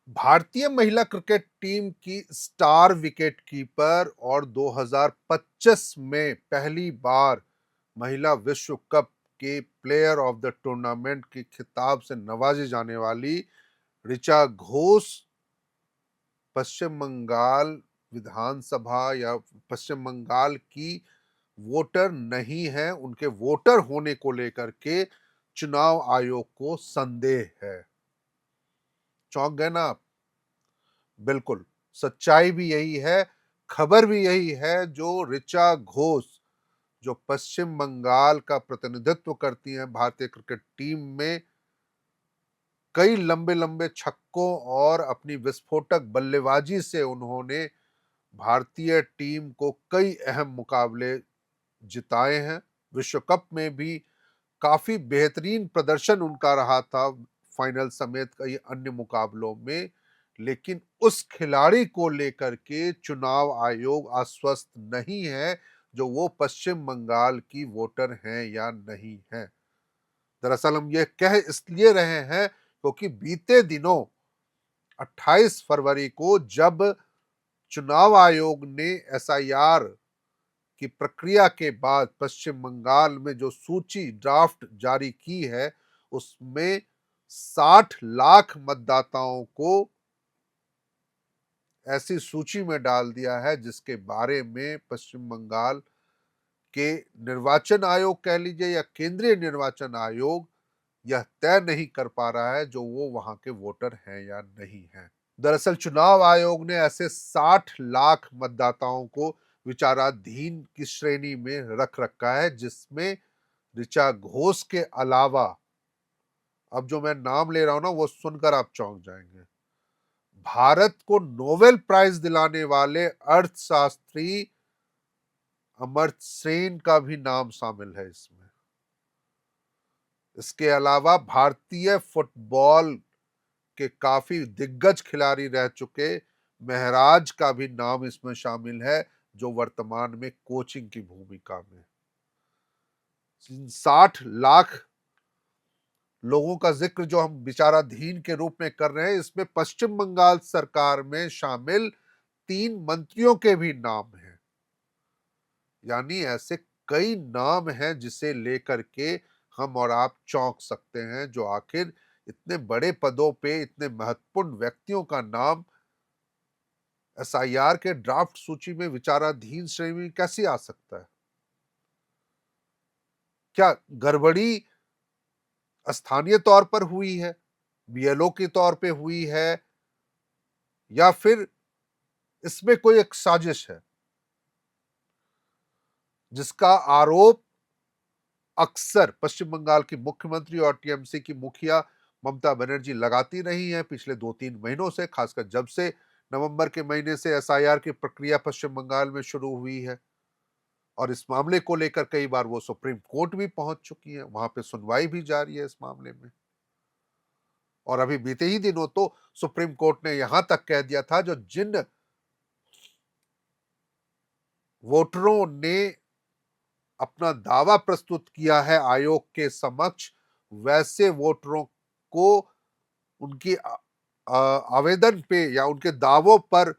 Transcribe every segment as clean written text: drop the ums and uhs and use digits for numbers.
भारतीय महिला cricket team की स्टार विकेट कीपर और 2025 में पहली बार महिला विश्व कप के प्लेयर ऑफ द टूर्नामेंट की खिताब से नवाजी जाने वाली ऋचा घोष पश्चिम बंगाल विधानसभा या पश्चिम बंगाल की वोटर नहीं है। उनके वोटर होने को लेकर के चुनाव आयोग को संदेह है। चौंक गए ना आप? बिल्कुल, सच्चाई भी यही है, खबर भी यही है। जो ऋचा घोष जो पश्चिम बंगाल का प्रतिनिधित्व करती हैं भारतीय क्रिकेट टीम में, कई लंबे-लंबे छक्कों और अपनी विस्फोटक बल्लेबाजी से उन्होंने भारतीय टीम को कई अहम मुकाबले जिताए हैं। विश्व कप में भी काफी बेहतरीन प्रदर्शन उनका रहा था, फाइनल समेत कई अन्य मुकाबलों में। लेकिन उस खिलाड़ी को लेकर के चुनाव आयोग आश्वस्त नहीं है जो वो पश्चिम बंगाल की वोटर हैं या नहीं हैं। दरअसल हम ये कह इसलिए रहे हैं क्योंकि बीते दिनों 28 फरवरी को जब चुनाव आयोग ने एसआईआर की प्रक्रिया के बाद पश्चिम बंगाल में जो सूची ड्राफ्ट जारी की है, उसमें 60 लाख मतदाताओं को ऐसी सूची में डाल दिया है जिसके बारे में पश्चिम बंगाल के निर्वाचन आयोग कह लीजिए या केंद्रीय निर्वाचन आयोग यह तय नहीं कर पा रहा है जो वो वहां के वोटर हैं या नहीं हैं। दरअसल चुनाव आयोग ने ऐसे 60 लाख मतदाताओं को विचाराधीन की श्रेणी में रख रखा है, जिसमें ऋचा घोष के अलावा, अब जो मैं नाम ले रहा हूं ना वो सुनकर आप चौंक जाएंगे, भारत को नोबेल प्राइज दिलाने वाले अर्थशास्त्री अमर्त्य सेन का भी नाम शामिल है इसमें। इसके अलावा भारतीय फुटबॉल के काफी दिग्गज खिलाड़ी रह चुके महराज का भी नाम इसमें शामिल है, जो वर्तमान में कोचिंग की भूमिका में। 60 लाख लोगों का जिक्र जो हम विचाराधीन के रूप में कर रहे हैं, इसमें पश्चिम बंगाल सरकार में शामिल 3 मंत्रियों के भी नाम हैं। यानी ऐसे कई नाम हैं जिसे लेकर के हम और आप चौंक सकते हैं, जो आखिर इतने बड़े पदों पे इतने महत्वपूर्ण व्यक्तियों का नाम एसआईआर के ड्राफ्ट सूची में विचाराधीन श्रेणी में कैसे आ सकता है? क्या गड़बड़ी स्थानीय तौर पर हुई है, बीएलओ के तौर पे हुई है, या फिर इसमें कोई एक साजिश है जिसका आरोप अक्सर पश्चिम बंगाल की मुख्यमंत्री और टीएमसी की मुखिया ममता बनर्जी लगाती रही हैं पिछले 2-3 महीनों से, खासकर जब से नवंबर के महीने से एसआईआर की प्रक्रिया पश्चिम बंगाल में शुरू हुई है। और इस मामले को लेकर कई बार वो सुप्रीम कोर्ट भी पहुंच चुकी है, वहां पे सुनवाई भी जारी है इस मामले में। और अभी बीते ही दिनों तो सुप्रीम कोर्ट ने यहां तक कह दिया था जो जिन वोटरों ने अपना दावा प्रस्तुत किया है आयोग के समक्ष, वैसे वोटरों को उनकी आवेदन पे या उनके दावों पर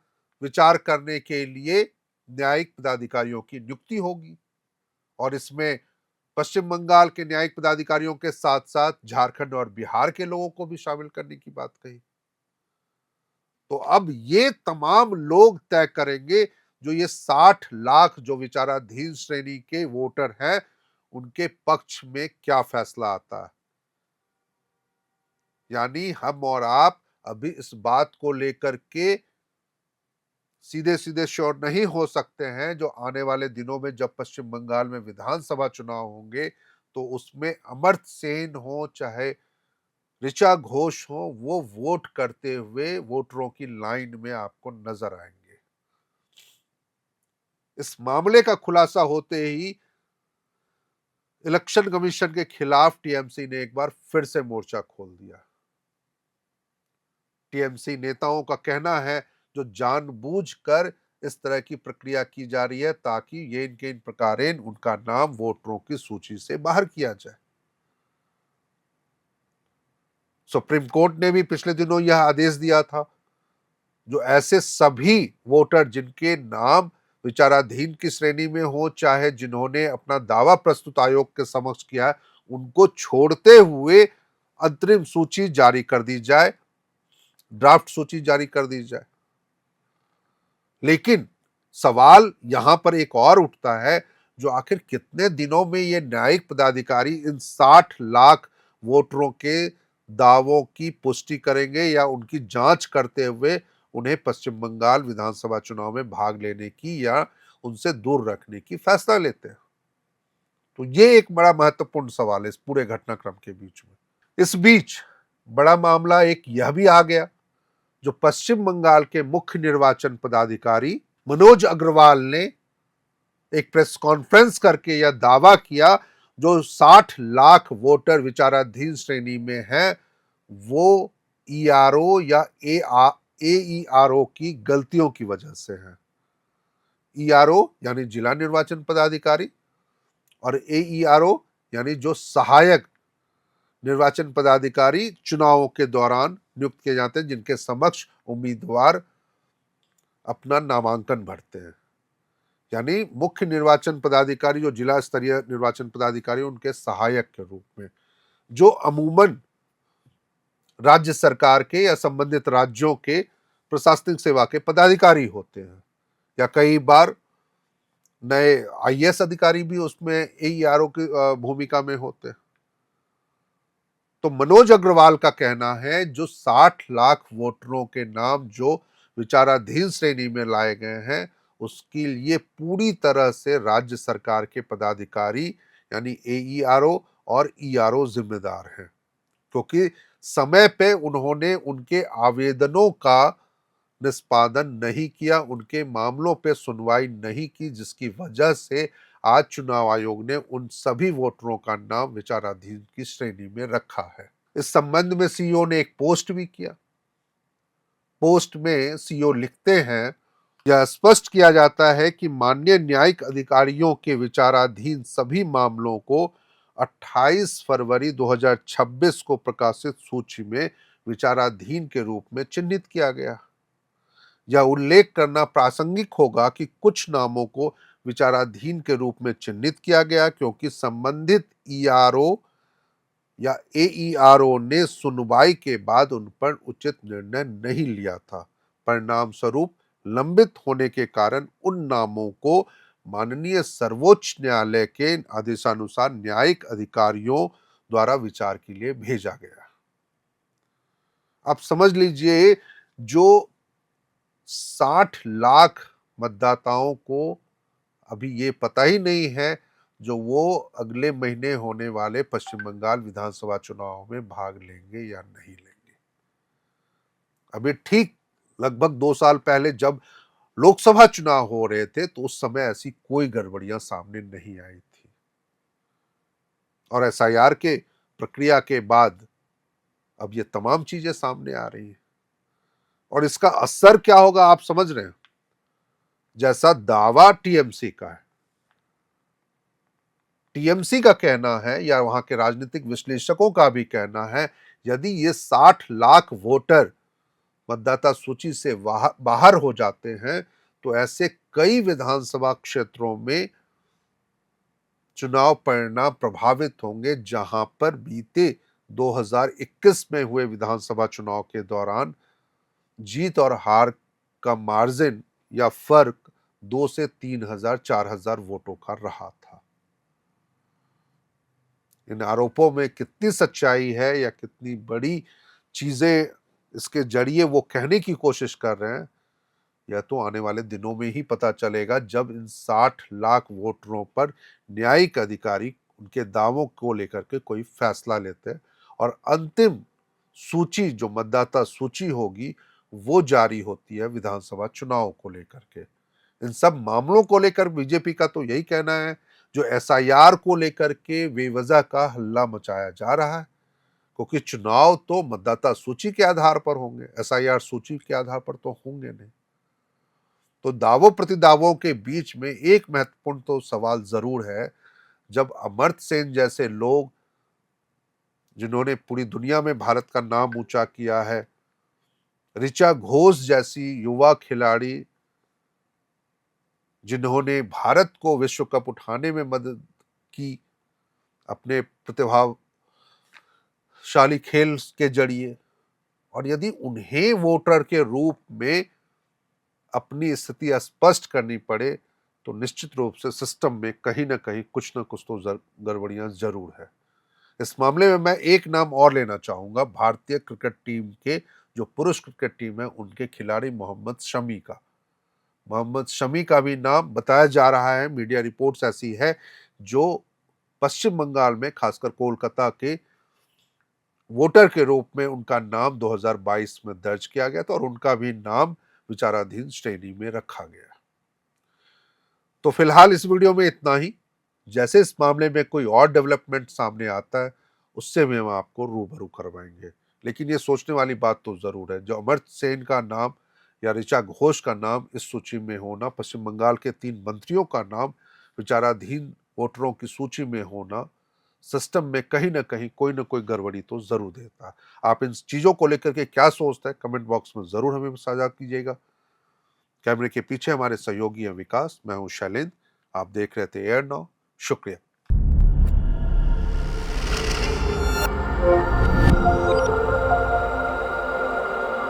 विचार करने के लिए न्यायिक पदाधिकारियों की नियुक्ति होगी। और इसमें पश्चिम बंगाल के न्यायिक पदाधिकारियों के साथ साथ झारखंड और बिहार के लोगों को भी शामिल करने की बात कही। तो अब ये तमाम लोग तय करेंगे जो ये 60 लाख जो विचाराधीन श्रेणी के वोटर हैं, उनके पक्ष में क्या फैसला आता है। यानी हम और आप अभी इस बात को लेकर के सीधे सीधे श्योर नहीं हो सकते हैं जो आने वाले दिनों में जब पश्चिम बंगाल में विधानसभा चुनाव होंगे तो उसमें अमर्त्य सेन हो चाहे ऋचा घोष हो, वो वोट करते हुए वोटरों की लाइन में आपको नजर आएंगे। इस मामले का खुलासा होते ही इलेक्शन कमीशन के खिलाफ टीएमसी ने एक बार फिर से मोर्चा खोल दिया। टीएमसी नेताओं का कहना है जो जानबूझकर इस तरह की प्रक्रिया की जा रही है ताकि ये इनके इन प्रकारेण उनका नाम वोटरों की सूची से बाहर किया जाए। सुप्रीम कोर्ट ने भी पिछले दिनों यह आदेश दिया था जो ऐसे सभी वोटर जिनके नाम विचाराधीन की श्रेणी में हो, चाहे जिन्होंने अपना दावा प्रस्तुत आयोग के समक्ष किया है, उनको छोड़ते हुए अंतरिम सूची जारी कर दी जाए, ड्राफ्ट सूची जारी कर दी जाए। लेकिन सवाल यहां पर एक और उठता है, जो आखिर कितने दिनों में ये न्यायिक पदाधिकारी इन 60 लाख वोटरों के दावों की पुष्टि करेंगे या उनकी जांच करते हुए उन्हें पश्चिम बंगाल विधानसभा चुनाव में भाग लेने की या उनसे दूर रखने की फैसला लेते हैं। तो ये एक बड़ा महत्वपूर्ण सवाल है इस पूरे घटनाक्रम के बीच में। इस बीच बड़ा मामला एक यह भी आ गया, जो पश्चिम बंगाल के मुख्य निर्वाचन पदाधिकारी मनोज अग्रवाल ने एक प्रेस कॉन्फ्रेंस करके यह दावा किया, जो 60 लाख वोटर विचाराधीन श्रेणी में हैं, वो ईआरओ या एईआरओ की गलतियों की वजह से है। ईआरओ यानी जिला निर्वाचन पदाधिकारी और एईआरओ यानी जो सहायक निर्वाचन पदाधिकारी चुनावों के दौरान नियुक्त किए जाते हैं, जिनके समक्ष उम्मीदवार अपना नामांकन भरते हैं। यानी मुख्य निर्वाचन पदाधिकारी जो जिला स्तरीय निर्वाचन पदाधिकारी उनके सहायक के रूप में, जो अमूमन राज्य सरकार के या संबंधित राज्यों के प्रशासनिक सेवा के पदाधिकारी होते हैं, या कई बार नए आईएएस अधिकारी भी उसमें एईआरओ की भूमिका में होते हैं। तो मनोज अग्रवाल का कहना है, जो 60 लाख वोटरों के नाम जो विचाराधीन श्रेणी में लाए गए हैं, उसके लिए पूरी तरह से राज्य सरकार के पदाधिकारी यानी एईआरओ और ईआरओ जिम्मेदार हैं, क्योंकि समय पे उन्होंने उनके आवेदनों का निष्पादन नहीं किया, उनके मामलों पे सुनवाई नहीं की, जिसकी वजह से आज चुनाव आयोग ने उन सभी वोटरों का नाम विचाराधीन की श्रेणी में रखा है। इस संबंध में सीईओ ने एक पोस्ट भी किया। पोस्ट में सीईओ लिखते हैं, यह स्पष्ट किया जाता है कि माननीय न्यायिक अधिकारियों के विचाराधीन सभी मामलों को 28 फरवरी 2026 को प्रकाशित सूची में विचाराधीन के रूप में चिन्हित किया गया। यह उल्लेख करना प्रासंगिक होगा कि कुछ नामों को विचाराधीन के रूप में चिन्हित किया गया क्योंकि संबंधित ईआरओ या एईआरओ ने सुनवाई के बाद उन पर उचित निर्णय नहीं लिया था। परिणाम स्वरूप लंबित होने के कारण उन नामों को माननीय सर्वोच्च न्यायालय के आदेशानुसार न्यायिक अधिकारियों द्वारा विचार के लिए भेजा गया। आप समझ लीजिए, जो 60 लाख मतदाताओं को अभी ये पता ही नहीं है जो वो अगले महीने होने वाले पश्चिम बंगाल विधानसभा चुनाव में भाग लेंगे या नहीं लेंगे। अभी ठीक लगभग 2 साल पहले जब लोकसभा चुनाव हो रहे थे, तो उस समय ऐसी कोई गड़बड़ियां सामने नहीं आई थी, और एसआईआर के प्रक्रिया के बाद अब ये तमाम चीजें सामने आ रही हैं। और इसका असर क्या होगा आप समझ रहे हैं। जैसा दावा टीएमसी का है, टीएमसी का कहना है या वहां के राजनीतिक विश्लेषकों का भी कहना है, यदि ये 60 लाख वोटर मतदाता सूची से बाहर हो जाते हैं, तो ऐसे कई विधानसभा क्षेत्रों में चुनाव परिणाम प्रभावित होंगे, जहां पर बीते 2021 में हुए विधानसभा चुनाव के दौरान जीत और हार का मार्जिन या फर्क 2 से 3,000 4,000 वोटों का रहा था। इन आरोपों में कितनी सच्चाई है या कितनी बड़ी चीजें इसके जरिए वो कहने की कोशिश कर रहे हैं, यह तो आने वाले दिनों में ही पता चलेगा, जब इन 60 लाख वोटरों पर न्यायिक अधिकारी उनके दावों को लेकर के कोई फैसला लेते हैं और अंतिम सूची जो मतदाता सूची होगी वो जारी होती है विधानसभा चुनाव को लेकर के। इन सब मामलों को लेकर बीजेपी का तो यही कहना है, जो एसआईआर को लेकर के बेवजह का हल्ला मचाया जा रहा है, क्योंकि चुनाव तो मतदाता सूची के आधार पर होंगे, एसआईआर सूची के आधार पर तो होंगे नहीं। तो दावों प्रतिदावों के बीच में एक महत्वपूर्ण तो सवाल जरूर है, जब अमर्त्य सेन जैसे लोग, जिन्होंने पूरी दुनिया में भारत का नाम ऊंचा किया है, ऋचा घोष जैसी युवा खिलाड़ी जिन्होंने भारत को विश्व कप उठाने में मदद की अपने प्रतिभाशाली खेल के जरिए, और यदि उन्हें वोटर के रूप में अपनी स्थिति स्पष्ट करनी पड़े तो निश्चित रूप से सिस्टम में कहीं ना कहीं कुछ ना कुछ तो गड़बड़ियां जरूर है। इस मामले में मैं एक नाम और लेना चाहूंगा, भारतीय क्रिकेट टीम के जो पुरुष क्रिकेट टीम है उनके खिलाड़ी मोहम्मद शमी का। मोहम्मद शमी का भी नाम बताया जा रहा है, मीडिया रिपोर्ट्स ऐसी है, जो पश्चिम बंगाल में खासकर कोलकाता के वोटर के रूप में उनका नाम 2022 में दर्ज किया गया था और उनका भी नाम विचाराधीन श्रेणी में रखा गया। तो फिलहाल इस वीडियो में इतना ही। जैसे इस मामले में कोई और डेवलपमेंट सामने आता है उससे भी हम आपको रूबरू करवाएंगे। लेकिन ये सोचने वाली बात तो जरूर है, जो अमर्त्य सेन का नाम या ऋचा घोष का नाम इस सूची में होना, पश्चिम बंगाल के 3 मंत्रियों का नाम विचाराधीन वोटरों की सूची में होना, सिस्टम में कहीं ना कहीं कोई ना कोई गड़बड़ी तो जरूर देता है। आप इन चीजों को लेकर के क्या सोचते हैं कमेंट बॉक्स में जरूर हमें साझा कीजिएगा। कैमरे के पीछे हमारे सहयोगी हैं विकास, मैं हूं शैलेंद्र, आप देख रहे थे एयर नाउ। शुक्रिया।